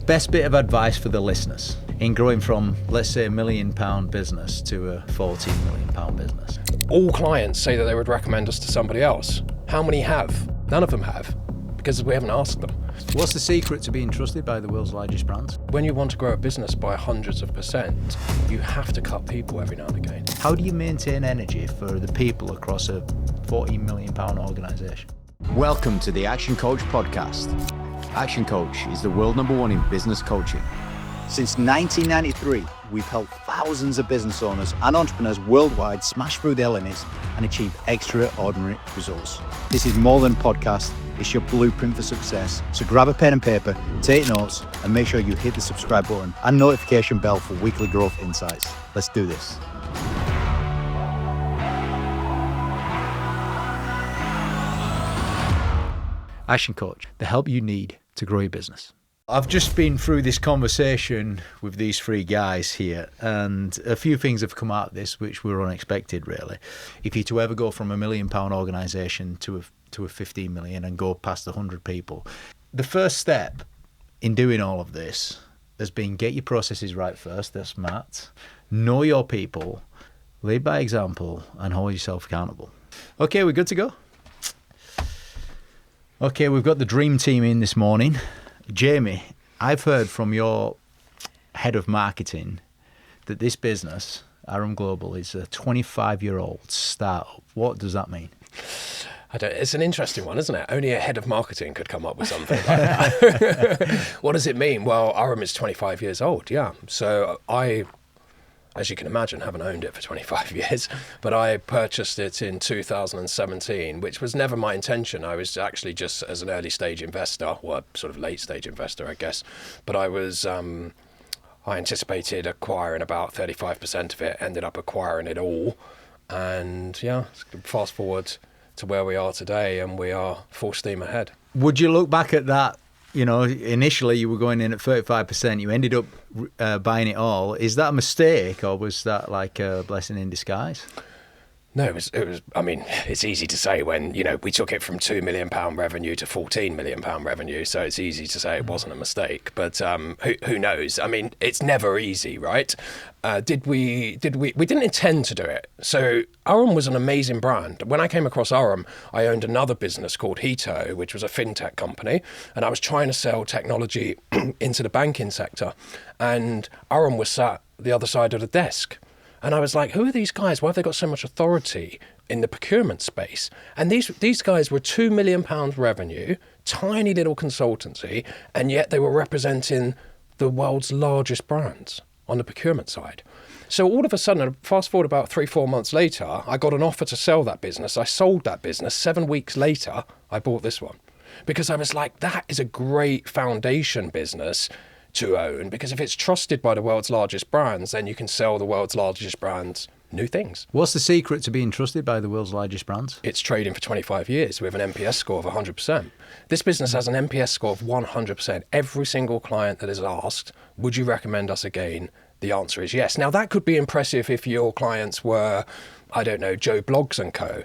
best bit of advice for the listeners in growing from, let's say, £1 million business to a £14 million business? All clients say that they would recommend us to somebody else. How many have? None of them have, because we haven't asked them. What's the secret to being trusted by the world's largest brands? When you want to grow a business by hundreds of %, you have to cut people every now and again. How do you maintain energy for the people across a £14 million organisation? Welcome to the ActionCOACH podcast. ActionCOACH is the world #1 in business coaching. Since 1993, we've helped thousands of business owners and entrepreneurs worldwide smash through their limits and achieve extraordinary results. This is more than a podcast, it's your blueprint for success. So grab a pen and paper, take notes, and make sure you hit the subscribe button and notification bell for weekly growth insights. Let's do this. ActionCOACH, the help you need to grow your business. I've just been through this conversation with these three guys here, and a few things have come out of this which were unexpected, really. If you're to ever go from £1 million organisation to a 15 million and go past 100 people, the first step in doing all of this has been get your processes right first. That's Matt. Know your people, lead by example, and hold yourself accountable. Okay, we're good to go? Okay, we've got the dream team in this morning. Jamie, I've heard from your head of marketing that this business, Arum Global, is a 25-year-old startup. What does that mean? It's an interesting one, isn't it? Only a head of marketing could come up with something like that. What does it mean? Well, Arum is 25 years old, yeah. So I, as you can imagine, haven't owned it for 25 years, but I purchased it in 2017, which was never my intention. I was actually just as an early stage investor, or sort of late stage investor, I guess. But I anticipated acquiring about 35% of it, ended up acquiring it all. And yeah, fast forward to where we are today, and we are full steam ahead. Would you look back at that? You know, initially you were going in at 35%, you ended up buying it all. Is that a mistake, or was that like a blessing in disguise? No, it was. I mean, it's easy to say when, you know, we took it from £2 million revenue to £14 million revenue, so it's easy to say it wasn't a mistake. But who knows? I mean, it's never easy, right? We didn't intend to do it. So Arum was an amazing brand. When I came across Arum, I owned another business called Hito, which was a fintech company, and I was trying to sell technology into the banking sector, and Arum was sat the other side of the desk. And I was like, who are these guys? Why have they got so much authority in the procurement space? And these guys were £2 million revenue, tiny little consultancy, and yet they were representing the world's largest brands on the procurement side. So all of a sudden, fast forward about 3-4 months later, I got an offer to sell that business. I sold that business. 7 weeks later, I bought this one. Because I was like, that is a great foundation business to own, because if it's trusted by the world's largest brands, then you can sell the world's largest brands new things. What's the secret to being trusted by the world's largest brands? It's trading for 25 years with an NPS score of 100%. This business has an NPS score of 100%. Every single client that is asked, would you recommend us again? The answer is yes. Now, that could be impressive if your clients were, I don't know, Joe Bloggs and co.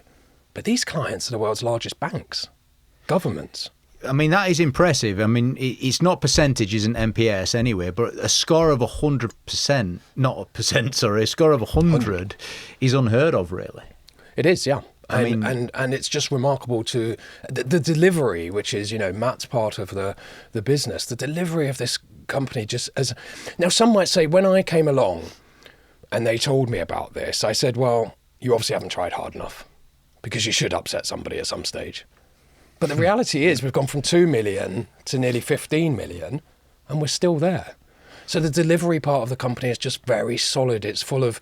But these clients are the world's largest banks, governments. I mean, that is impressive. I mean, it's not percentage, isn't NPS anyway, but a score of 100%, not a percent, sorry, a score of 100 is unheard of, really. It is, yeah. And it's just remarkable to the delivery, which is, you know, Matt's part of the business, the delivery of this company just as... Now, some might say, when I came along and they told me about this, I said, well, you obviously haven't tried hard enough, because you should upset somebody at some stage. But the reality is we've gone from 2 million to nearly 15 million, and we're still there. So the delivery part of the company is just very solid. It's full of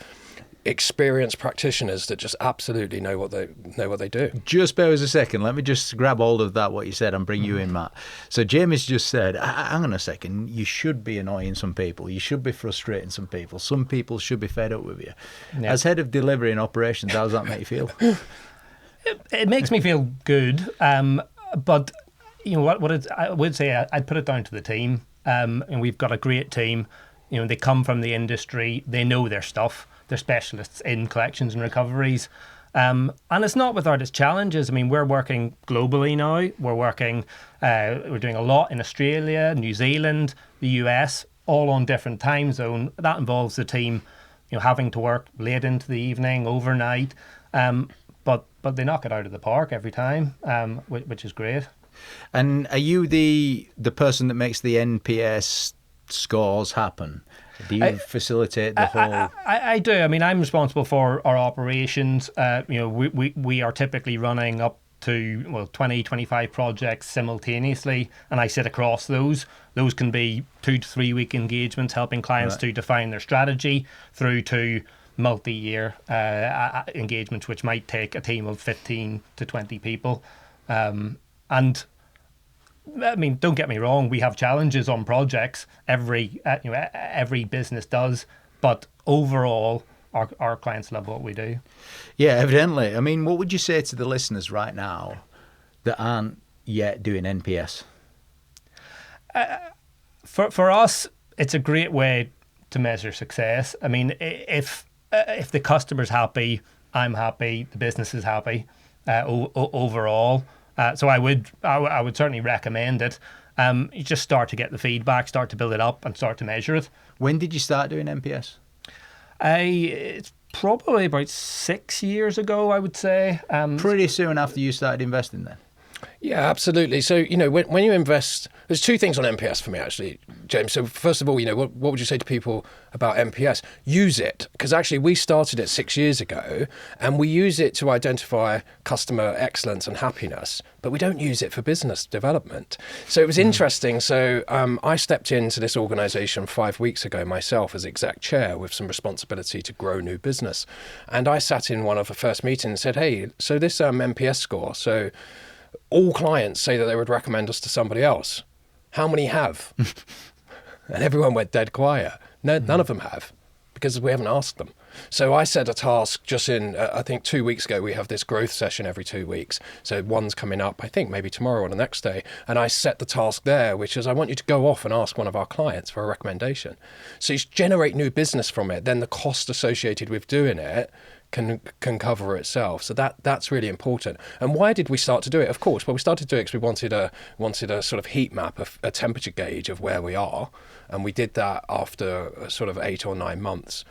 experienced practitioners that just absolutely know what they do. Just bear with us a second. Let me just grab hold of that, what you said, and bring you in, Matt. So Jamie's just said, hang on a second, you should be annoying some people. You should be frustrating some people. Some people should be fed up with you. Yeah. As head of delivery and operations, how does that make you feel? It makes me feel good, but you know what I would say, I'd put it down to the team, and we've got a great team. You know, they come from the industry, they know their stuff, they're specialists in collections and recoveries, And it's not without its challenges. I mean, we're working globally now. We're doing a lot in Australia, New Zealand, the US, all on different time zone. That involves the team, having to work late into the evening, overnight. But they knock it out of the park every time, which is great. And are you the person that makes the NPS scores happen? Do you facilitate the whole? I do. I mean, I'm responsible for our operations. We are typically running up to 20, 25 projects simultaneously, and I sit across those. Those can be 2 to 3 week engagements, helping clients to define their strategy, through to multi-year engagements, which might take a team of 15 to 20 people. And I mean, don't get me wrong, we have challenges on projects. Every business does, but overall, our clients love what we do. Yeah, evidently. I mean, what would you say to the listeners right now that aren't yet doing NPS? For us, it's a great way to measure success. I mean, if the customer's happy, I'm happy, the business is happy overall. So I would certainly recommend it. You just start to get the feedback, start to build it up, and start to measure it. When did you start doing NPS? It's probably about 6 years ago, I would say. Pretty soon after you started investing then? Yeah, absolutely. So, when you invest, there's two things on NPS for me, actually, James. So first of all, what would you say to people about NPS? Use it, because actually we started it 6 years ago, and we use it to identify customer excellence and happiness, but we don't use it for business development. So it was interesting. So I stepped into this organization 5 weeks ago myself as exec chair with some responsibility to grow new business. And I sat in one of the first meetings and said, hey, so this NPS score, so all clients say that they would recommend us to somebody else. How many have? And everyone went dead quiet. No, none of them have, because we haven't asked them. So I set a task just in, I think 2 weeks ago, we have this growth session every 2 weeks. So one's coming up, I think maybe tomorrow or the next day. And I set the task there, which is I want you to go off and ask one of our clients for a recommendation. So you generate new business from it. Then the cost associated with doing it can cover itself. So that's really important. And why did we start to do it? Of course, well, we started to do it because we wanted a sort of heat map, a temperature gauge of where we are. And we did that after a sort of 8 or 9 months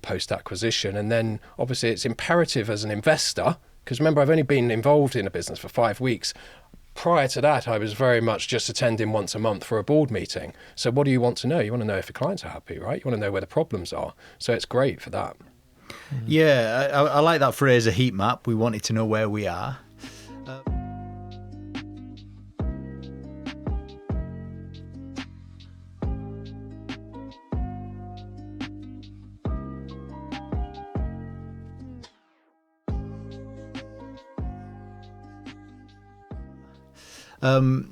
post-acquisition. And then obviously it's imperative as an investor, because remember, I've only been involved in a business for 5 weeks. Prior to that, I was very much just attending once a month for a board meeting. So what do you want to know? You want to know if your clients are happy, right? You want to know where the problems are. So it's great for that. Yeah, I like that phrase, a heat map. We wanted to know where we are.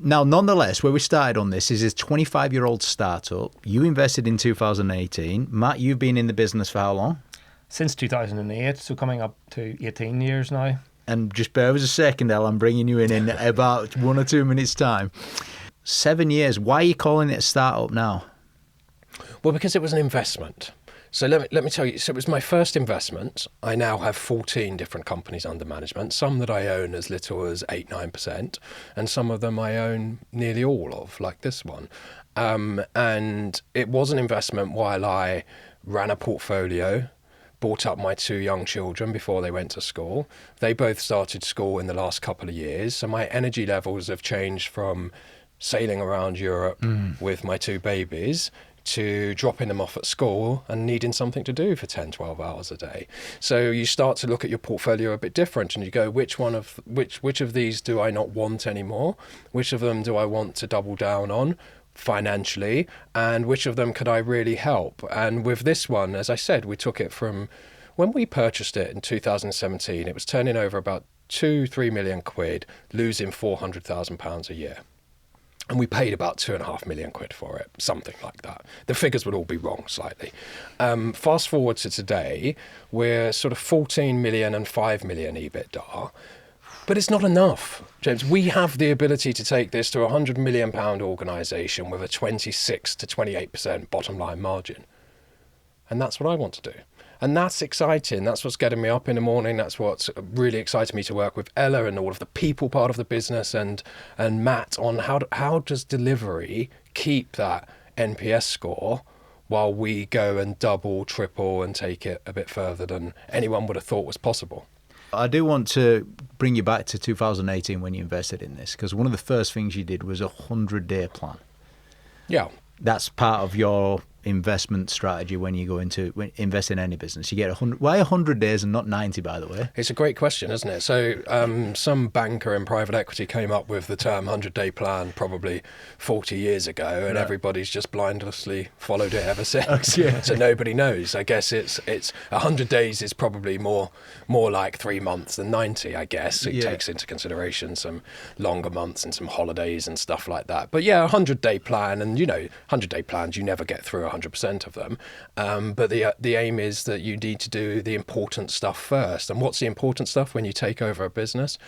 Now, nonetheless, where we started on this is a 25-year-old startup. You invested in 2018. Matt, you've been in the business for how long? Since 2008, so coming up to 18 years now. And just bear with us a second, El, I'm bringing you in about 1 or 2 minutes' time. 7 years. Why are you calling it a startup now? Well, because it was an investment. So let me tell you, so it was my first investment. I now have 14 different companies under management, some that I own as little as 8-9%, and some of them I own nearly all of, like this one. And it was an investment while I ran a portfolio, brought up my 2 young children before they went to school. They both started school in the last couple of years. So my energy levels have changed from sailing around Europe with my 2 babies to dropping them off at school and needing something to do for 10, 12 hours a day. So you start to look at your portfolio a bit different, and you go, which of these do I not want anymore? Which of them do I want to double down on financially, and which of them could I really help? And with this one, as I said, we took it from when we purchased it in 2017, it was turning over about 2-3 million quid, losing £400,000 a year. And we paid about 2.5 million quid for it, something like that. The figures would all be wrong slightly. Fast forward to today, we're sort of 14 million and 5 million EBITDA. But it's not enough, James. We have the ability to take this to a £100 million organisation with a 26 to 28% bottom line margin. And that's what I want to do. And that's exciting. That's what's getting me up in the morning. That's what's really exciting me to work with Ella and all of the people part of the business and Matt on how does delivery keep that NPS score while we go and double, triple and take it a bit further than anyone would have thought was possible. I do want to bring you back to 2018 when you invested in this, because one of the first things you did was a 100-day plan. Yeah. That's part of your investment strategy when you go into invest in any business. You get 100. Why 100 days and not 90, by the way? It's a great question, isn't it? So some banker in private equity came up with the term 100-day plan probably 40 years ago, and everybody's just blindlessly followed it ever since. Yeah. So nobody knows. I guess it's 100 days is probably more like 3 months than 90, I guess. It takes into consideration some longer months and some holidays and stuff like that. But yeah, 100-day plan, and 100-day plans, you never get through 100% of them. But the aim is that you need to do the important stuff first. And what's the important stuff when you take over a business?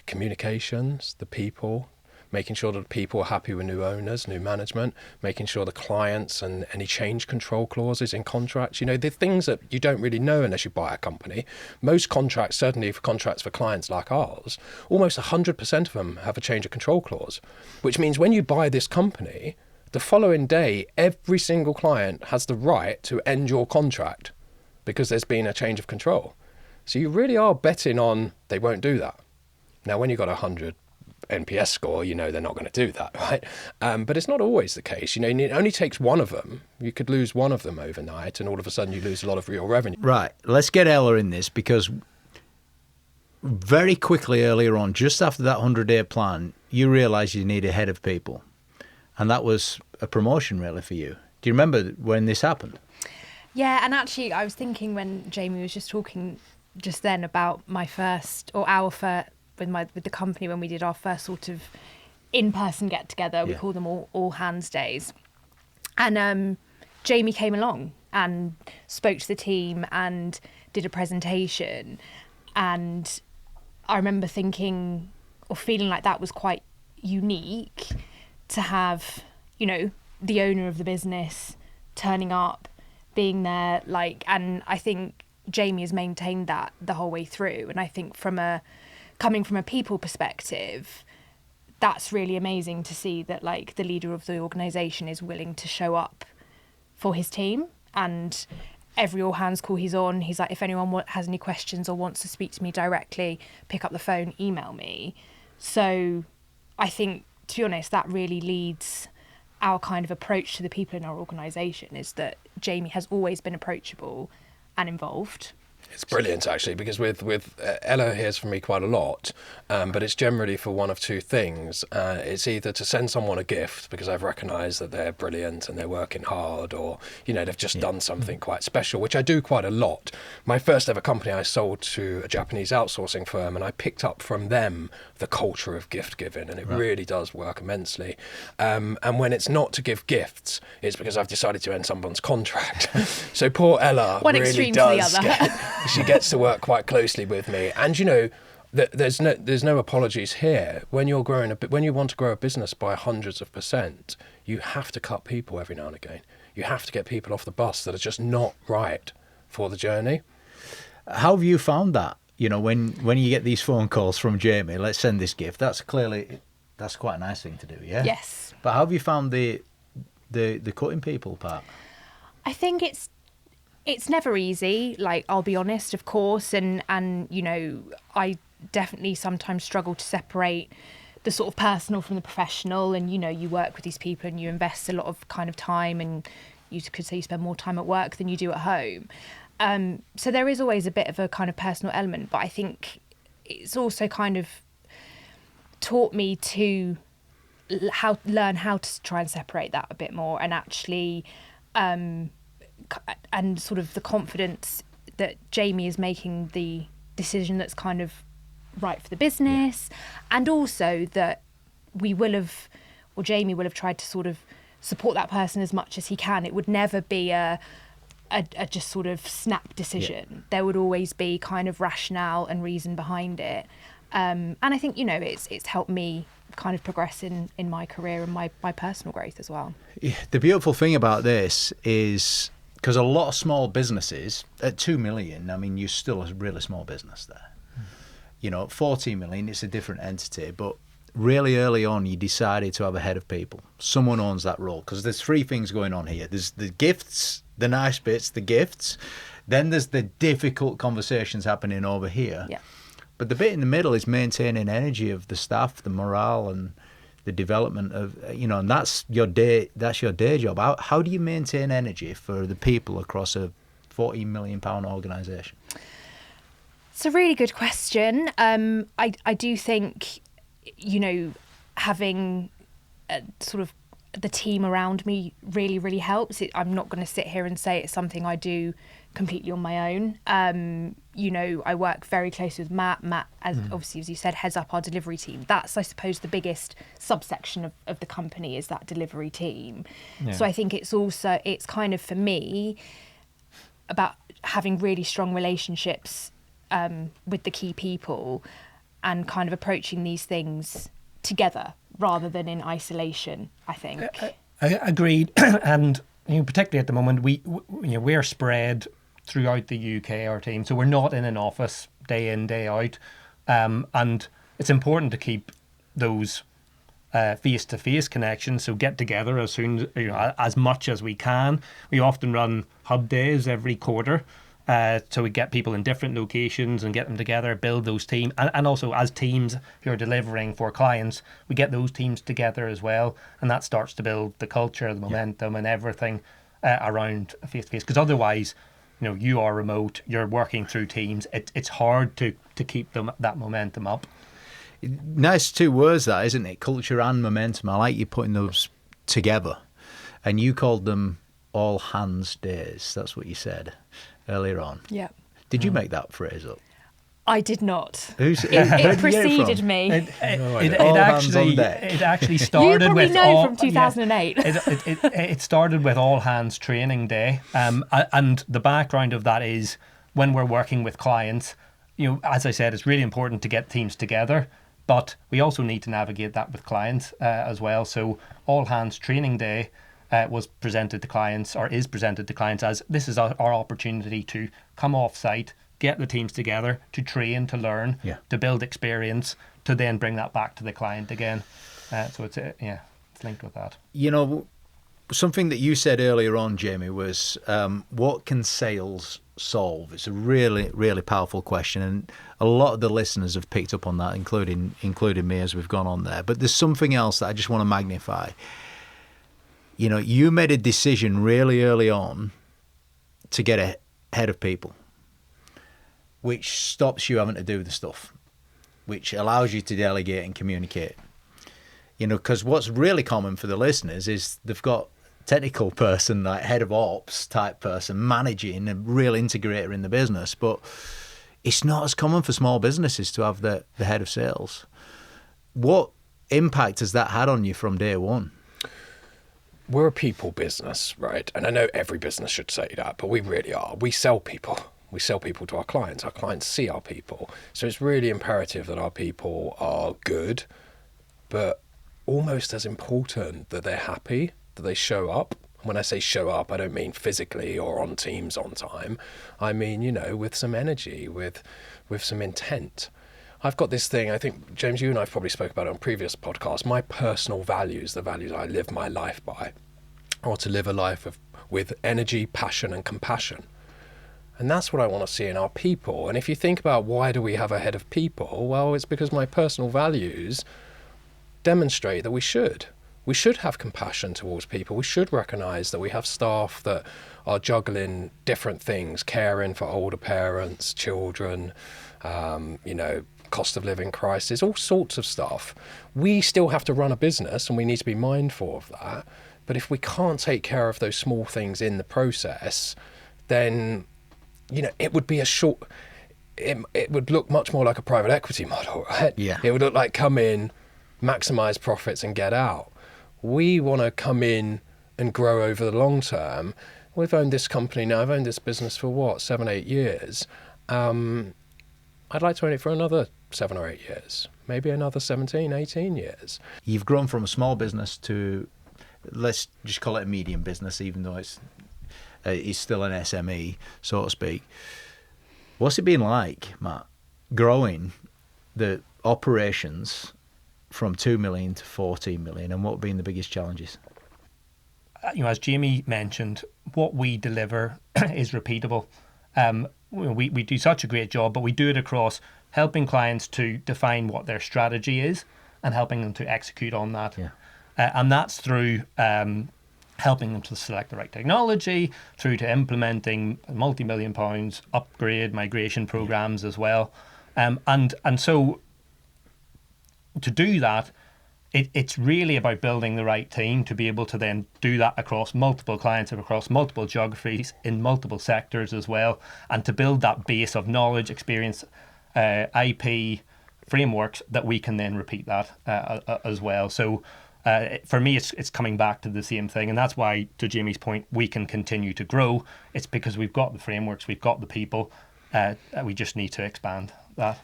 Communications, the people, making sure that people are happy with new owners, new management, making sure the clients and any change control clauses in contracts, the things that you don't really know unless you buy a company. Most contracts, certainly for contracts for clients like ours, almost 100% of them have a change of control clause, which means when you buy this company, the following day, every single client has the right to end your contract because there's been a change of control. So you really are betting on they won't do that. Now, when you've got 100 NPS score, they're not going to do that, right? But it's not always the case. It only takes one of them. You could lose one of them overnight, and all of a sudden you lose a lot of real revenue. Right. Let's get Ella in this, because very quickly earlier on, just after that 100-day plan, you realised you need a head of people. And that was a promotion, really, for you. Do you remember when this happened? Yeah, and actually, I was thinking when Jamie was just talking just then about my first, or our first, with the company when we did our first sort of in-person get-together. We call them all hands days. And Jamie came along and spoke to the team and did a presentation. And I remember thinking or feeling like that was quite unique, to have, the owner of the business turning up, being there, and I think Jamie has maintained that the whole way through. And I think coming from a people perspective, that's really amazing to see that the leader of the organisation is willing to show up for his team. And every all hands call he's on, he's like, if anyone has any questions or wants to speak to me directly, pick up the phone, email me. So I think, to be honest, that really leads our kind of approach to the people in our organisation, is that Jamie has always been approachable and involved. It's brilliant, actually, because with Ella hears from me quite a lot, but it's generally for one of two things. It's either to send someone a gift because I've recognised that they're brilliant and they're working hard, or, they've just done something quite special, which I do quite a lot. My first ever company I sold to a Japanese outsourcing firm, and I picked up from them the culture of gift giving, and it really does work immensely. And when it's not to give gifts, it's because I've decided to end someone's contract. So poor Ella One really extreme does to the other. she gets to work quite closely with me, and there's no apologies here. When you're when you want to grow a business by hundreds of %, you have to cut people every now and again. You have to get people off the bus that are just not right for the journey. How have you found that? When you get these phone calls from Jamie, let's send this gift. That's quite a nice thing to do, yeah. Yes. But how have you found the cutting people part? I think it's never easy, I'll be honest, of course, and I definitely sometimes struggle to separate the sort of personal from the professional, and you work with these people and you invest a lot of kind of time, and you could say you spend more time at work than you do at home, so there is always a bit of a kind of personal element, but I think it's also kind of taught me to learn how to try and separate that a bit more, and actually and sort of the confidence that Jamie is making the decision that's kind of right for the business, and also that Jamie will have tried to sort of support that person as much as he can. It would never be a just sort of snap decision. There would always be kind of rationale and reason behind it, and I think it's helped me kind of progress in my career and my personal growth as well. The beautiful thing about this is because a lot of small businesses at 2 million, I mean, you're still a really small business there. You know, at 14 million, it's a different entity, but really early on, you decided to have a head of people. Someone owns that role, because there's three things going on here. There's the gifts, the nice bits, the gifts. Then there's the difficult conversations happening over here. Yeah. But the bit in the middle is maintaining energy of the staff, the morale, and the development of, you know, and that's your day job. How do you maintain energy for the people across a £14 million organisation? It's a really good question. I do think, you know, having sort of the team around me really helps. I'm not going to sit here and say it's something I do completely on my own. You know, I work very closely with Matt. Matt, obviously, as you said, heads up our delivery team. That's, I suppose, the biggest subsection of the company is that delivery team. Yeah. So I think it's kind of, for me, about having really strong relationships with the key people and kind of approaching these things together rather than in isolation, I think. I agreed. And, you know, particularly at the moment, we're spread throughout the UK, our team, so we're not in an office day in, day out, and it's important to keep those face-to-face connections, so get together as soon, you know, as much as we can. We often run hub days every quarter, so we get people in different locations and get them together, build those teams, and also as teams who are delivering for clients, we get those teams together as well, and that starts to build the culture, the momentum, and everything around face-to-face, because otherwise, you know, you are remote, you're working through teams, it's hard to keep that momentum up. Nice two words, that, isn't it? Culture and momentum. I like you putting those together. And you called them all hands days. That's what you said earlier on. Yeah. Did you make that phrase up? I did not. It preceded me. It actually started you probably with know from 2008. It started with all hands training day, and the background of that is when we're working with clients. You know, as I said, it's really important to get teams together, but we also need to navigate that with clients as well. So all hands training day was presented to clients, or is presented to clients, as this is our opportunity to come off site, get the teams together, to train, to learn, to build experience, to then bring that back to the client again. So it's linked with that. You know, something that you said earlier on, Jamie, was what can sales solve? It's a really, really powerful question, and a lot of the listeners have picked up on that, including me as we've gone on there. But there's something else that I just want to magnify. You know, you made a decision really early on to get ahead of people, which stops you having to do the stuff, which allows you to delegate and communicate. You know, because what's really common for the listeners is they've got a technical person, like head of ops type person, managing a real integrator in the business, but it's not as common for small businesses to have the head of sales. What impact has that had on you from day one? We're a people business, right? And I know every business should say that, but we really are. We sell people. We sell people to our clients. Our clients see our people. So it's really imperative that our people are good, but almost as important that they're happy, that they show up. When I say show up, I don't mean physically or on Teams on time. I mean, you know, with some energy, with some intent. I've got this thing, I think, James, you and I have probably spoke about it on previous podcasts. My personal values, the values I live my life by, are to live a life with energy, passion, and compassion. And that's what I want to see in our people. And if you think about why do we have a head of people, well, it's because my personal values demonstrate that we should. We should have compassion towards people. We should recognise that we have staff that are juggling different things, caring for older parents, children, you know, cost of living crisis, all sorts of stuff. We still have to run a business and we need to be mindful of that. But if we can't take care of those small things in the process, then, you know, it would be it would look much more like a private equity model, right? Yeah. It would look like come in, maximize profits and get out. We want to come in and grow over the long term. We've owned this company now. I've owned this business for 7, 8 years. I'd like to own it for another 7 or 8 years, maybe another 17, 18 years. You've grown from a small business to, let's just call it a medium business, even though it's He's still an SME, so to speak. What's it been like, Matt, growing the operations from 2 million to 14 million, and what have been the biggest challenges? As Jamie mentioned, what we deliver is repeatable. We do such a great job, but we do it across helping clients to define what their strategy is and helping them to execute on that. Yeah. And that's through helping them to select the right technology, through to implementing multi-million pounds upgrade migration programs as well. And so to do that, it's really about building the right team to be able to then do that across multiple clients and across multiple geographies in multiple sectors as well, and to build that base of knowledge, experience, IP frameworks that we can then repeat that as well. So for me, it's coming back to the same thing, and that's why, to Jamie's point, we can continue to grow. It's because we've got the frameworks, we've got the people, we just need to expand that.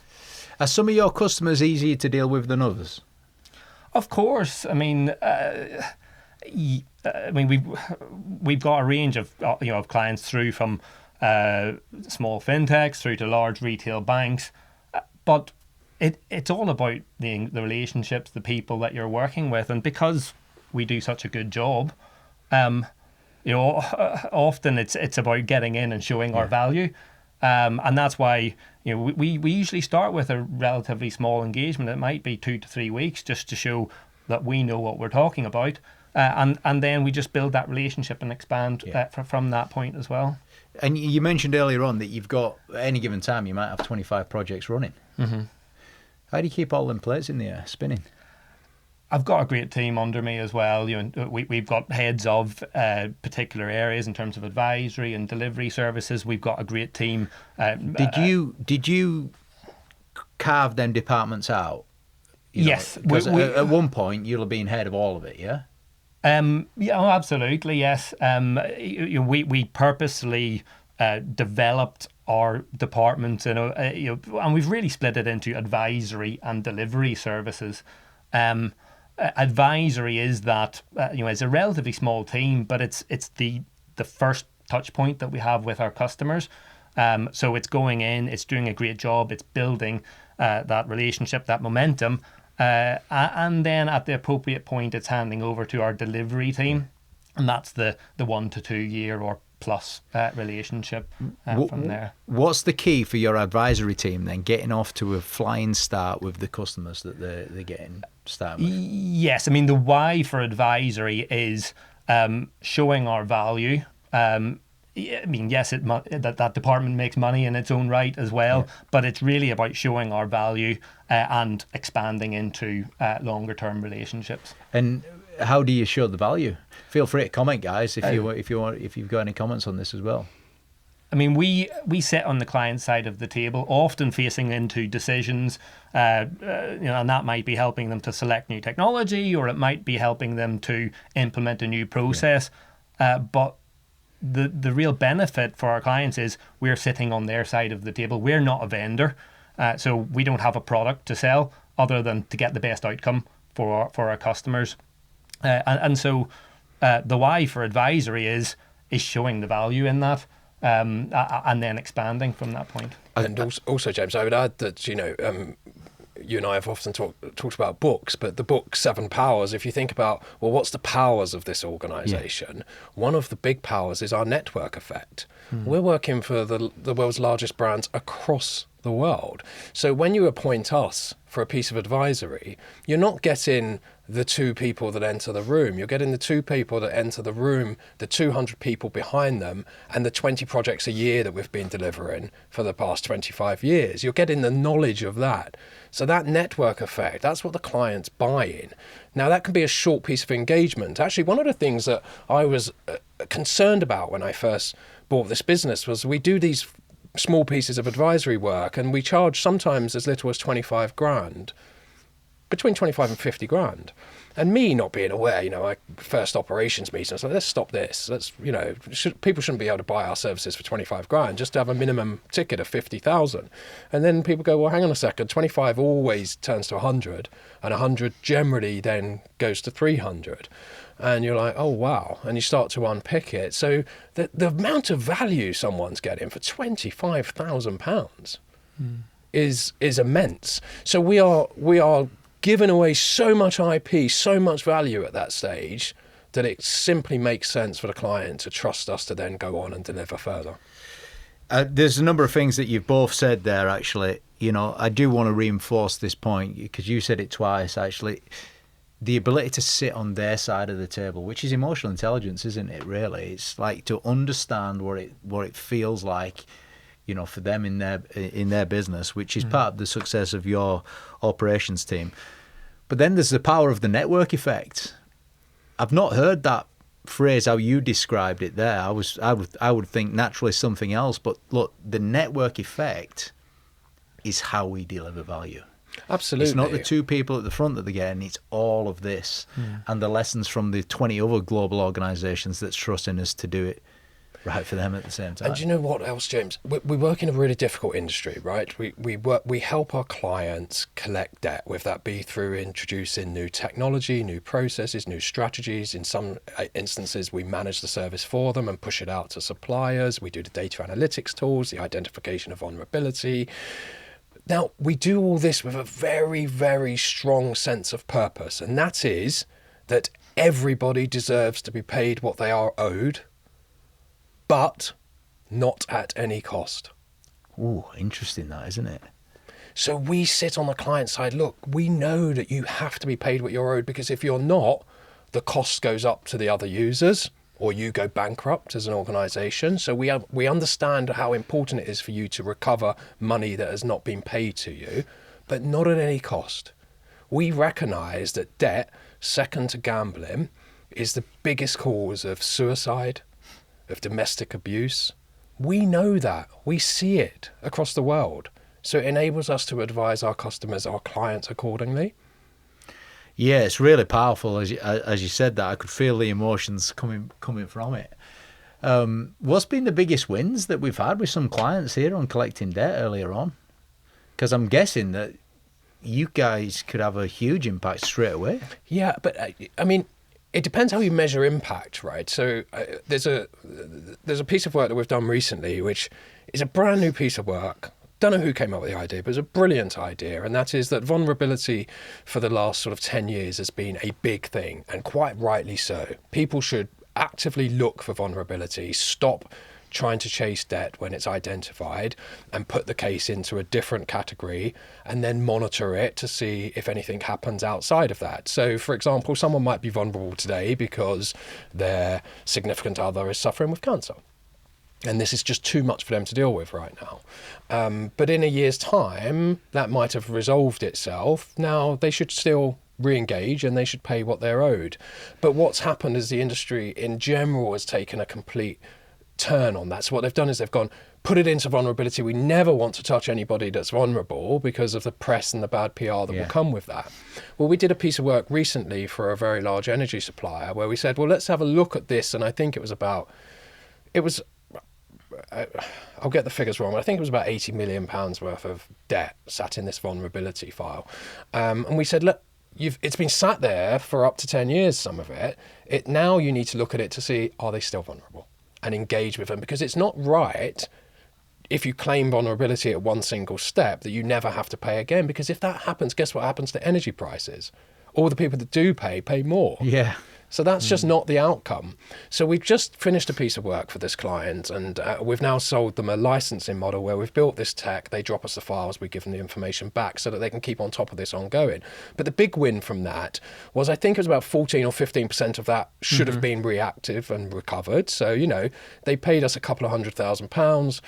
Are some of your customers easier to deal with than others? Of course. I mean, we've got a range of of clients through from small fintechs through to large retail banks, but it's all about the relationships, the people that you're working with, and because we do such a good job, often it's about getting in and showing our value, and that's why we usually start with a relatively small engagement. It might be 2 to 3 weeks just to show that we know what we're talking about, and then we just build that relationship and expand from that point as well. And you mentioned earlier on that you've got, at any given time, you might have 25 projects running. Mm-hmm. How do you keep all them plates in the air spinning? I've got a great team under me as well. We've got heads of particular areas in terms of advisory and delivery services. We've got a great team. Did you carve them departments out? Yes. Because at one point you'll have been head of all of it, yeah? Absolutely, yes. We purposely developed our department, and we've really split it into advisory and delivery services. Advisory is that it's a relatively small team, but it's the first touch point that we have with our customers. So it's going in, it's doing a great job, it's building that relationship, that momentum, and then at the appropriate point, it's handing over to our delivery team, and that's the 1 to 2 year or plus relationship from there. What's the key for your advisory team then, getting off to a flying start with the customers that they're getting started with? Yes, I mean, the why for advisory is showing our value. I mean, yes, that department makes money in its own right as well, but it's really about showing our value and expanding into longer term relationships. And how do you show the value? Feel free to comment, guys, if you've got any comments on this as well. I mean, we sit on the client side of the table, often facing into decisions, and that might be helping them to select new technology, or it might be helping them to implement a new process. But the real benefit for our clients is we're sitting on their side of the table. We're not a vendor, so we don't have a product to sell other than to get the best outcome for our customers. And so the why for advisory is showing the value in that, and then expanding from that point. And also, James, I would add that you and I have often talked about books, but the book 7 Powers, if you think about, well, what's the powers of this organisation? One of the big powers is our network effect. We're working for the world's largest brands across the world. So when you appoint us for a piece of advisory, you're not getting the 2 people that enter the room. You're getting the 2 people that enter the room, the 200 people behind them, and the 20 projects a year that we've been delivering for the past 25 years. You're getting the knowledge of that. So that network effect, that's what the client's buying. Now, that can be a short piece of engagement. Actually, one of the things that I was concerned about when I first bought this business was we do these small pieces of advisory work, and we charge sometimes as little as 25 grand, between 25 and 50 grand. And me not being aware, my first operations meeting, I was like, let's stop this. People shouldn't be able to buy our services for 25 grand, just to have a minimum ticket of 50,000. And then people go, well, hang on a second, 25 always turns to 100, and 100 generally then goes to 300. and you're like, oh wow, and you start to unpick it. So the amount of value someone's getting for £25,000 is immense. So we are giving away so much IP, so much value at that stage, that it simply makes sense for the client to trust us to then go on and deliver further. There's a number of things that you've both said there, actually. You know, I do want to reinforce this point because you said it twice, actually. The ability to sit on their side of the table, which is emotional intelligence, isn't it, really? It's like to understand what it feels like, you know, for them in their business, which is part of the success of your operations team. But then there's the power of the network effect. I've not heard that phrase how you described it there. I would think naturally something else, but look, the network effect is how we deliver value. Absolutely. It's not the two people at the front that they're getting, it's all of this and the lessons from the 20 other global organisations that's trusting us to do it right for them at the same time. And do you know what else, James? We work in a really difficult industry, right? We help our clients collect debt, whether that be through introducing new technology, new processes, new strategies. In some instances, we manage the service for them and push it out to suppliers. We do the data analytics tools, the identification of vulnerability. Now, we do all this with a very, very strong sense of purpose, and that is that everybody deserves to be paid what they are owed, but not at any cost. Ooh, interesting that, isn't it? So we sit on the client side. Look, we know that you have to be paid what you're owed, because if you're not, the cost goes up to the other users, or you go bankrupt as an organisation. So we understand how important it is for you to recover money that has not been paid to you, but not at any cost. We recognise that debt, second to gambling, is the biggest cause of suicide, of domestic abuse. We know that. We see it across the world. So it enables us to advise our customers, our clients accordingly. Yeah, it's really powerful. As you said that, I could feel the emotions coming from it. What's been the biggest wins that we've had with some clients here on collecting debt earlier on? Because I'm guessing that you guys could have a huge impact straight away. Yeah, but I mean, it depends how you measure impact, right? So there's a piece of work that we've done recently, which is a brand new piece of work. Don't know who came up with the idea, but it's a brilliant idea. And that is that vulnerability for the last sort of 10 years has been a big thing, and quite rightly so. People should actively look for vulnerability, stop trying to chase debt when it's identified, and put the case into a different category, and then monitor it to see if anything happens outside of that. So, for example, someone might be vulnerable today because their significant other is suffering with cancer, and this is just too much for them to deal with right now. But in a year's time, that might have resolved itself. Now they should still re-engage and they should pay what they're owed. But what's happened is the industry in general has taken a complete turn on that. So what they've done is they've gone, put it into vulnerability. We never want to touch anybody that's vulnerable because of the press and the bad PR that will come with that. Well, we did a piece of work recently for a very large energy supplier where we said, well, let's have a look at this. And I think I'll get the figures wrong, but I think it was about £80 million worth of debt sat in this vulnerability file. And we said, look, it's been sat there for up to 10 years, some of it. Now you need to look at it to see, are they still vulnerable? And engage with them, because it's not right if you claim vulnerability at one single step that you never have to pay again, because if that happens, guess what happens to energy prices? All the people that do pay more. Yeah. So that's just not the outcome. So we've just finished a piece of work for this client, and we've now sold them a licensing model where we've built this tech. They drop us the files, we give them the information back so that they can keep on top of this ongoing. But the big win from that was, I think it was about 14 or 15% of that should have been reactive and recovered. So, you know, they paid us a couple of £100,000.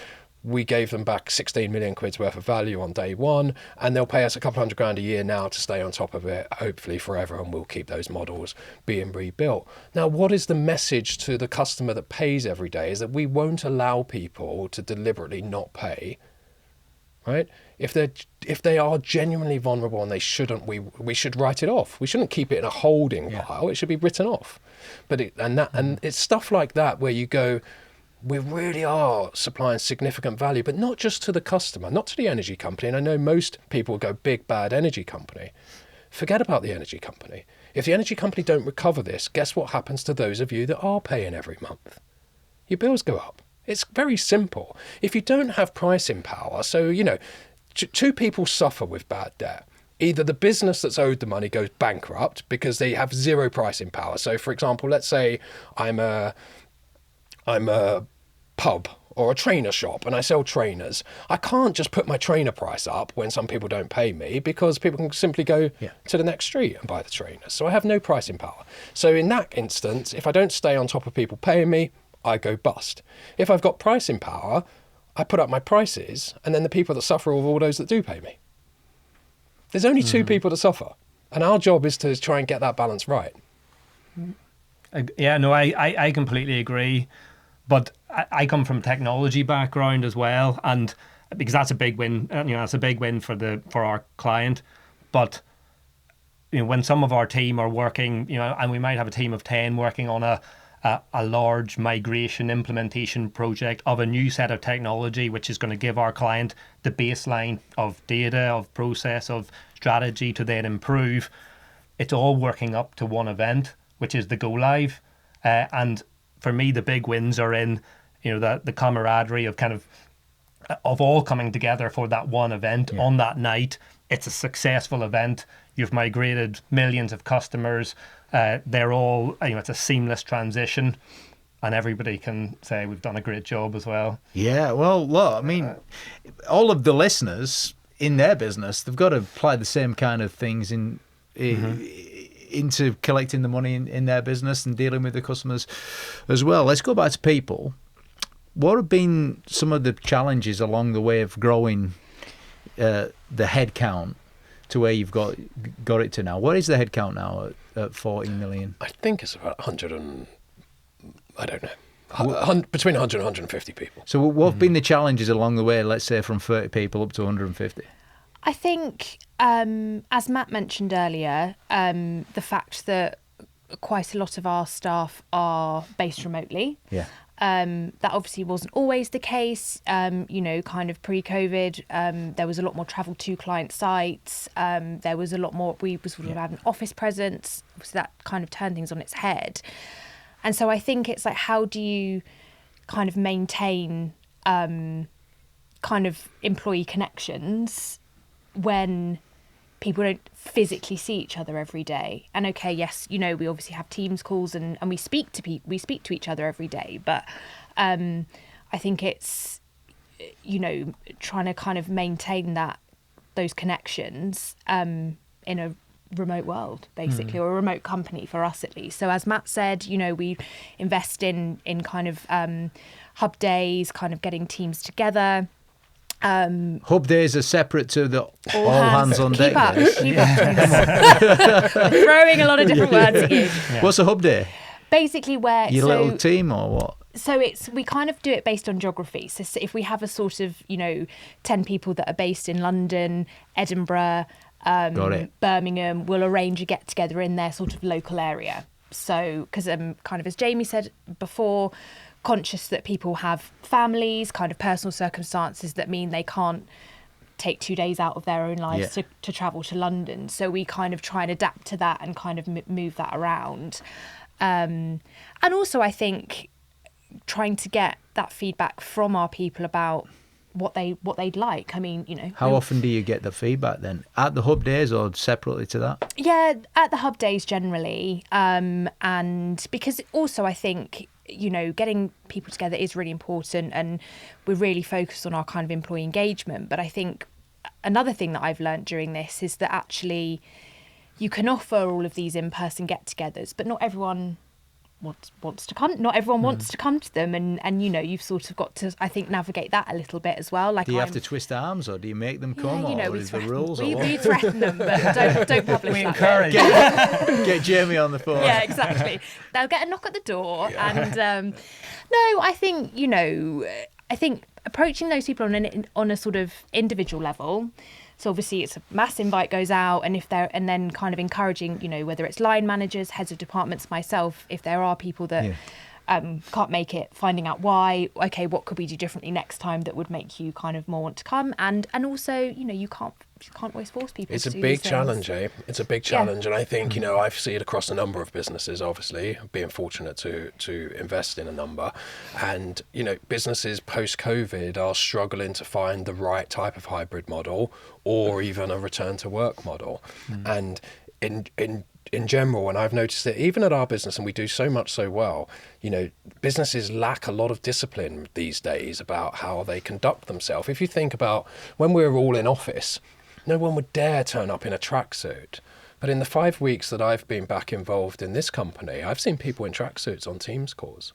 We gave them back 16 million quid's worth of value on day one, and they'll pay us a couple £100,000 a year now to stay on top of it, hopefully forever, and we'll keep those models being rebuilt. Now, what is the message to the customer that pays every day is that we won't allow people to deliberately not pay, right? If they are genuinely vulnerable and they shouldn't, we should write it off. We shouldn't keep it in a holding pile. It should be written off. But it's stuff like that where you go, we really are supplying significant value, but not just to the customer, not to the energy company. And I know most people go, big, bad energy company. Forget about the energy company. If the energy company don't recover this, guess what happens to those of you that are paying every month? Your bills go up. It's very simple. If you don't have pricing power, so, two people suffer with bad debt. Either the business that's owed the money goes bankrupt because they have zero pricing power. So, for example, let's say I'm a pub or a trainer shop and I sell trainers. I can't just put my trainer price up when some people don't pay me, because people can simply go to the next street and buy the trainers. So I have no pricing power. So in that instance, if I don't stay on top of people paying me, I go bust. If I've got pricing power, I put up my prices, and then the people that suffer are all those that do pay me. There's only two people that suffer, and our job is to try and get that balance right. Yeah, no, I completely agree. But I come from a technology background as well, and because that's a big win, that's a big win for our client. But when some of our team are working, and we might have a team of 10 working on a large migration implementation project of a new set of technology, which is going to give our client the baseline of data, of process, of strategy to then improve. It's all working up to one event, which is the go live, and for me, the big wins are in, the camaraderie of of all coming together for that one event on that night. It's a successful event. You've migrated millions of customers. They're all, it's a seamless transition, and everybody can say we've done a great job as well. Yeah, well, look, I mean, all of the listeners in their business, they've got to apply the same kind of things into collecting the money in their business and dealing with the customers as well. Let's go back to people. What have been some of the challenges along the way of growing the headcount to where you've got it to now? What is the headcount now at 14 million? I think it's about 100 and, I don't know, between 100 and 150 people. So what have been the challenges along the way, let's say from 30 people up to 150? I think, as Matt mentioned earlier, the fact that quite a lot of our staff are based remotely. Yeah. That obviously wasn't always the case. Kind of pre-COVID, there was a lot more travel to client sites. There was a lot more, we sort of had an office presence. So that kind of turned things on its head. And so I think it's like, how do you kind of maintain kind of employee connections when people don't physically see each other every day? And okay, yes, we obviously have Teams calls and we speak to each other every day, but I think it's trying to kind of maintain those connections in a remote world, basically, or a remote company for us at least. So as Matt said, we invest in kind of hub days, kind of getting teams together. Hub days are separate to the all hands on deck. Keep up. Throwing a lot of different words at you. Yeah. What's a hub day? Basically, where your little team or what? So we kind of do it based on geography. So if we have a sort of 10 people that are based in London, Edinburgh, Birmingham, we'll arrange a get together in their sort of local area. So because kind of as Jamie said before, conscious that people have families, kind of personal circumstances that mean they can't take 2 days out of their own lives to travel to London. So we kind of try and adapt to that and kind of move that around. And also I think trying to get that feedback from our people about what they'd like. I mean, How often do you get the feedback then? At the hub days or separately to that? Yeah, at the hub days generally. And because also I think getting people together is really important, and we're really focused on our kind of employee engagement. But I think another thing that I've learned during this is that actually you can offer all of these in-person get-togethers, but not everyone wants to come. Not everyone wants to come to them, and you've sort of got to, I think, navigate that a little bit as well. Like, do you have to twist arms, or do you make them come, or is the rules? We threaten them, but don't publish. We encourage. Get Jamie on the phone. Yeah, exactly. They'll get a knock at the door, and no, I think approaching those people on a sort of individual level. So obviously it's a mass invite goes out, and then kind of encouraging, whether it's line managers, heads of departments, myself, if there are people that can't make it, finding out why. Okay, what could we do differently next time that would make you kind of more want to come? And also, you can't always force people. It's to a do big these challenge, things. It's a big challenge, and I think I see it across a number of businesses. Obviously, being fortunate to invest in a number, and businesses post-COVID are struggling to find the right type of hybrid model or even a return to work model, and in general, and I've noticed it even at our business, and we do so much so well, businesses lack a lot of discipline these days about how they conduct themselves. If you think about when we were all in office, no one would dare turn up in a tracksuit. But in the 5 weeks that I've been back involved in this company, I've seen people in tracksuits on Teams calls.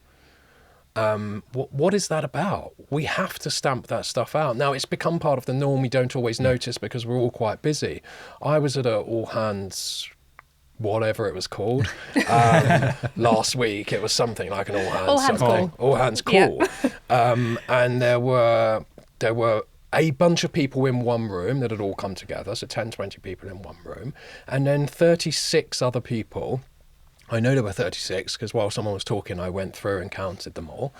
What is that about? We have to stamp that stuff out. Now, it's become part of the norm. We don't always notice because we're all quite busy. I was at a all hands, whatever it was called, last week. It was something like an all hands call. All hands call. Yeah. And there were a bunch of people in one room that had all come together, so 10, 20 people in one room, and then 36 other people. I know there were 36 because while someone was talking, I went through and counted them all,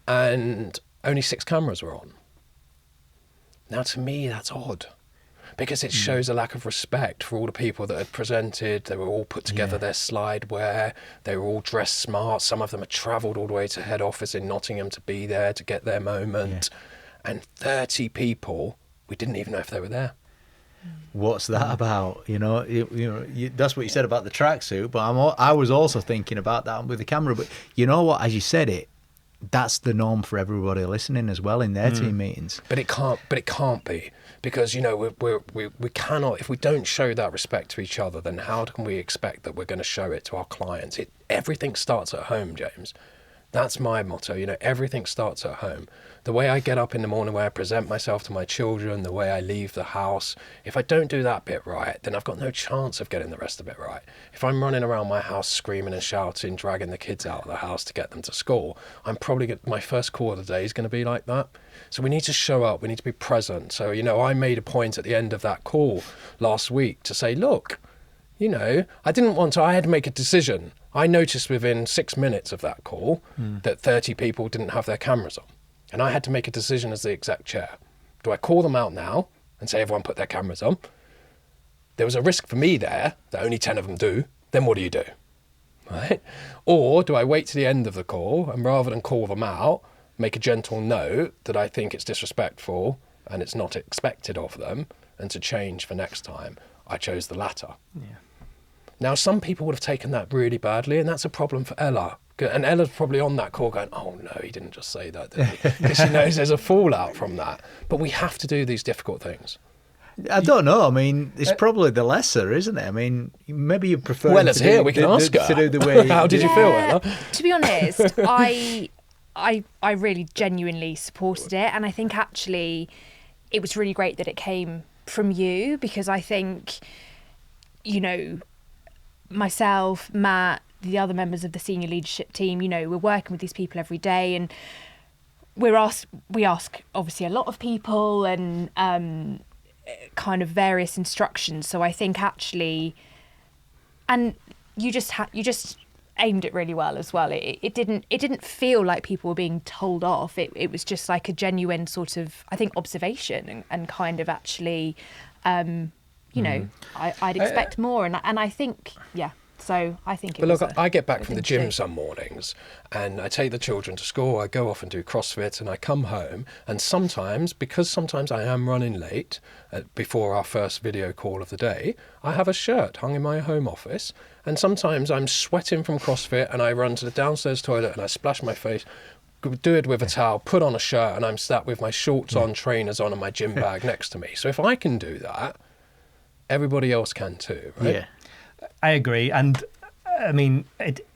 and only 6 cameras were on. Now, to me, that's odd, because it shows a lack of respect for all the people that had presented. They were all put together, their slideware. They were all dressed smart. Some of them had travelled all the way to head office in Nottingham to be there to get their moment. Yeah. And 30 people, we didn't even know if they were there. What's that about? That's what you said about the tracksuit, but I was also thinking about that with the camera. But you know what? As you said it, that's the norm for everybody listening as well in their team meetings. But it can't be, because we cannot. If we don't show that respect to each other, then how can we expect that we're going to show it to our clients? Everything starts at home, James. That's my motto. Everything starts at home. The way I get up in the morning, the way I present myself to my children, the way I leave the house. If I don't do that bit right, then I've got no chance of getting the rest of it right. If I'm running around my house screaming and shouting, dragging the kids out of the house to get them to school, I'm probably my first call of the day is going to be like that. So we need to show up. We need to be present. So, I made a point at the end of that call last week to say, look, I had to make a decision. I noticed within 6 minutes of that call that 30 people didn't have their cameras on. And I had to make a decision as the exec chair. Do I call them out now and say everyone put their cameras on? There was a risk for me there that only 10 of them do. Then what do you do? Right? Or do I wait to the end of the call and rather than call them out, make a gentle note that I think it's disrespectful and it's not expected of them, and to change for next time? I chose the latter. Yeah. Now, some people would have taken that really badly, and that's a problem for Ella. And Ella's probably on that call going, oh no, he didn't just say that, did he? Because she knows there's a fallout from that. But we have to do these difficult things. I don't know. I mean, it's probably the lesser, isn't it? I mean, maybe you prefer. Well, it's here. We can ask her. To do the way. How did you feel, Ella? To be honest, I really genuinely supported it, and I think actually it was really great that it came from you, because I think, myself, Matt, the other members of the senior leadership team, we're working with these people every day, and we ask obviously a lot of people and kind of various instructions. So I think actually, and you just aimed it really well as well. It didn't feel like people were being told off. It was just like a genuine sort of, I think, observation and kind of actually, I'd expect more, and I think, yeah. So I think it was. But look, I get back from the gym some mornings and I take the children to school, I go off and do CrossFit, and I come home, and sometimes I am running late before our first video call of the day, I have a shirt hung in my home office, and sometimes I'm sweating from CrossFit and I run to the downstairs toilet and I splash my face, do it with a towel, put on a shirt, and I'm sat with my shorts on, trainers on, and my gym bag next to me. So if I can do that, everybody else can too, right? Yeah. I agree, and I mean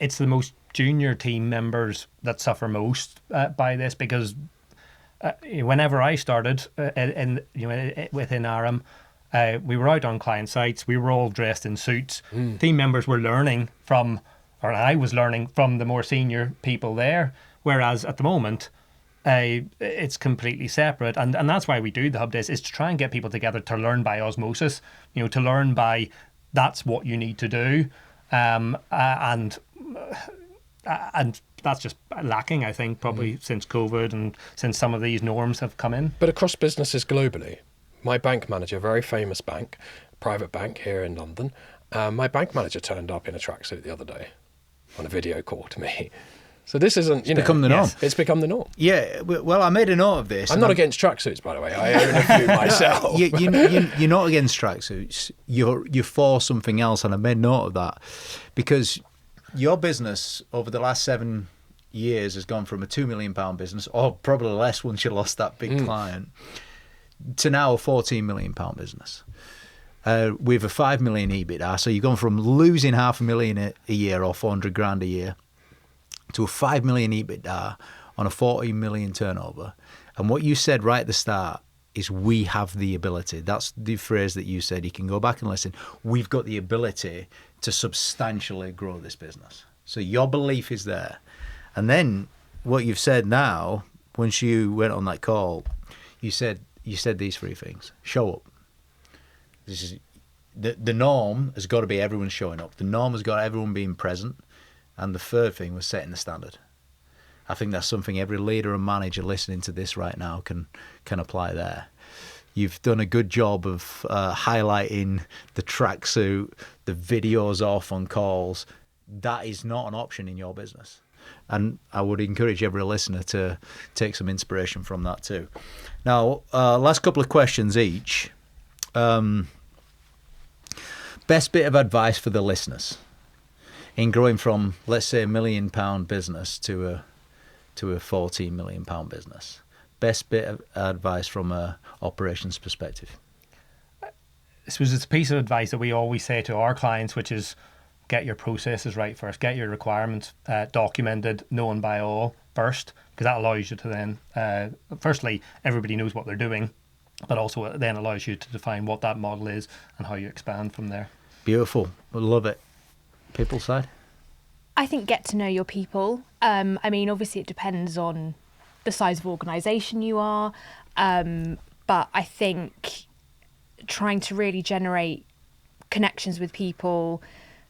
it's the most junior team members that suffer most by this, because whenever I started within Arum, we were out on client sites. We were all dressed in suits. Team members were learning from, or I was learning from, the more senior people there. Whereas at the moment, it's completely separate, and that's why we do the hub days, is to try and get people together to learn by osmosis. To learn by, that's what you need to do, and that's just lacking, I think, probably since COVID and since some of these norms have come in. But across businesses globally, my bank manager, very famous bank, private bank here in London, my bank manager turned up in a tracksuit the other day on a video call to me. So this isn't, become the norm. It's become the norm. Yeah, well, I made a note of this. I'm not against tracksuits, by the way. I own a few myself. You're not against tracksuits. You're for something else, and I made note of that because your business over the last 7 years has gone from a £2 million business, or probably less once you lost that big client, to now a £14 million business. With a 5 million EBITDA, so you've gone from losing $500,000 a year or 400 grand a year to a 5 million EBITDA on a 14 million turnover. And what you said right at the start is we have the ability. That's the phrase that you said. You can go back and listen. We've got the ability to substantially grow this business. So your belief is there. And then what you've said now, once you went on that call, you said these three things. Show up. This is the norm has got to be everyone showing up. The norm has got everyone being present. And the third thing was setting the standard. I think that's something every leader and manager listening to this right now can apply there. You've done a good job of highlighting the tracksuit, the videos off on calls. That is not an option in your business. And I would encourage every listener to take some inspiration from that too. Now, last couple of questions each. Best bit of advice for the listeners in growing from, let's say, £1 million business to a £14 million business. Best bit of advice from a operations perspective. I suppose it's a piece of advice that we always say to our clients, which is get your processes right first, get your requirements documented, known by all first, because that allows you to then, firstly, everybody knows what they're doing, but also it then allows you to define what that model is and how you expand from there. Beautiful. I love it. People side? I think get to know your people. I mean, obviously it depends on the size of organisation you are, but I think trying to really generate connections with people,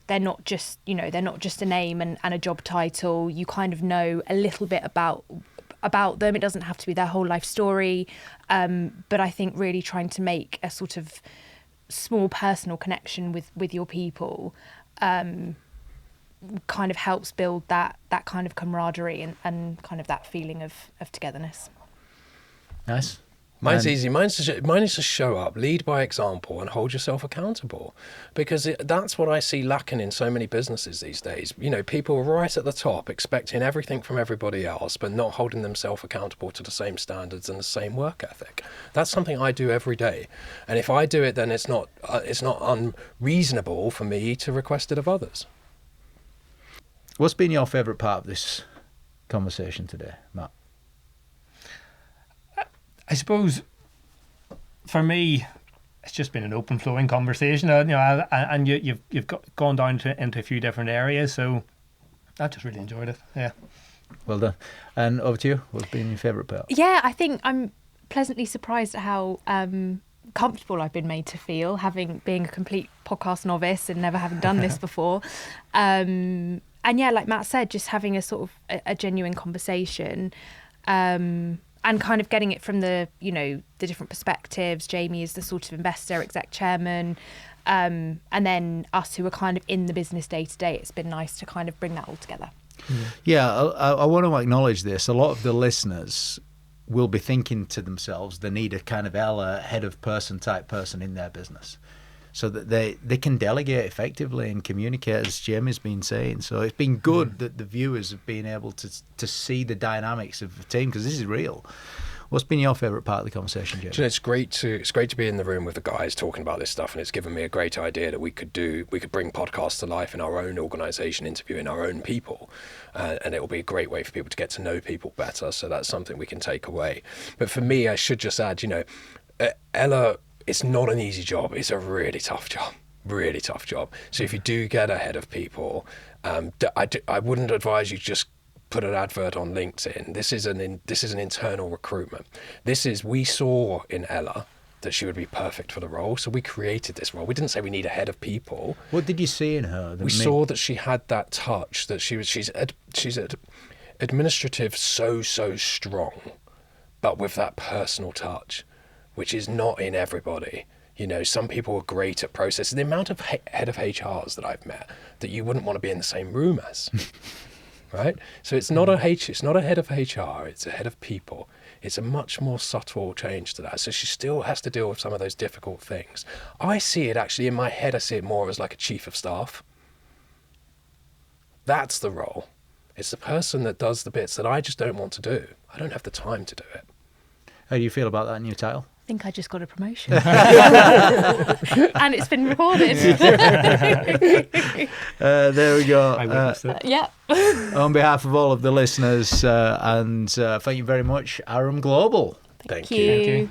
they're not just a name and a job title. You kind of know a little bit about them. It doesn't have to be their whole life story, but I think really trying to make a sort of small personal connection with your people kind of helps build that kind of camaraderie and kind of that feeling of togetherness. Nice. Mine's easy. Mine is to show up, lead by example, and hold yourself accountable. Because that's what I see lacking in so many businesses these days. You know, people right at the top expecting everything from everybody else, but not holding themselves accountable to the same standards and the same work ethic. That's something I do every day. And if I do it, then it's not unreasonable for me to request it of others. What's been your favourite part of this conversation today, Matt? I suppose for me, it's just been an open flowing conversation, and you've gone down into a few different areas, so I just really enjoyed it. Yeah. Well done. And over to you. What's been your favourite part? Yeah, I think I'm pleasantly surprised at how comfortable I've been made to feel, being a complete podcast novice and never having done this before. And yeah, like Matt said, just having a sort of a genuine conversation. And kind of getting it from the different perspectives. Jamie is the sort of investor, exec chairman, and then us who are kind of in the business day to day. It's been nice to kind of bring that all together. Yeah, I want to acknowledge this. A lot of the listeners will be thinking to themselves, they need a kind of Ella head of person type person in their business, so that they can delegate effectively and communicate, as Jamie's been saying. So it's been good that the viewers have been able to see the dynamics of the team, because this is real. What's been your favourite part of the conversation, Jamie? You know, it's great to be in the room with the guys talking about this stuff, and it's given me a great idea that we could bring podcasts to life in our own organisation, interviewing our own people, and it will be a great way for people to get to know people better. So that's something we can take away. But for me, I should just add, Ella, it's not an easy job. It's a really tough job. Really tough job. So if you do get ahead of people, I wouldn't advise you just put an advert on LinkedIn. This is an internal recruitment. We saw in Ella that she would be perfect for the role, so we created this role. We didn't say we need a head of people. What did you see in her? We saw that she had that touch. That administrative so strong, but with that personal touch, which is not in everybody. You know, some people are great at processes. The amount of head of HRs that I've met that you wouldn't want to be in the same room as, right? So it's not it's not a head of HR, it's a head of people. It's a much more subtle change to that. So she still has to deal with some of those difficult things. I see it actually in my head, I see it more as like a chief of staff. That's the role. It's the person that does the bits that I just don't want to do. I don't have the time to do it. How do you feel about that new title? I think I just got a promotion. And it's been recorded. There we go. I witnessed it. Yeah. On behalf of all of the listeners, and thank you very much, Arum Global. Thank Thank you. you. Thank you.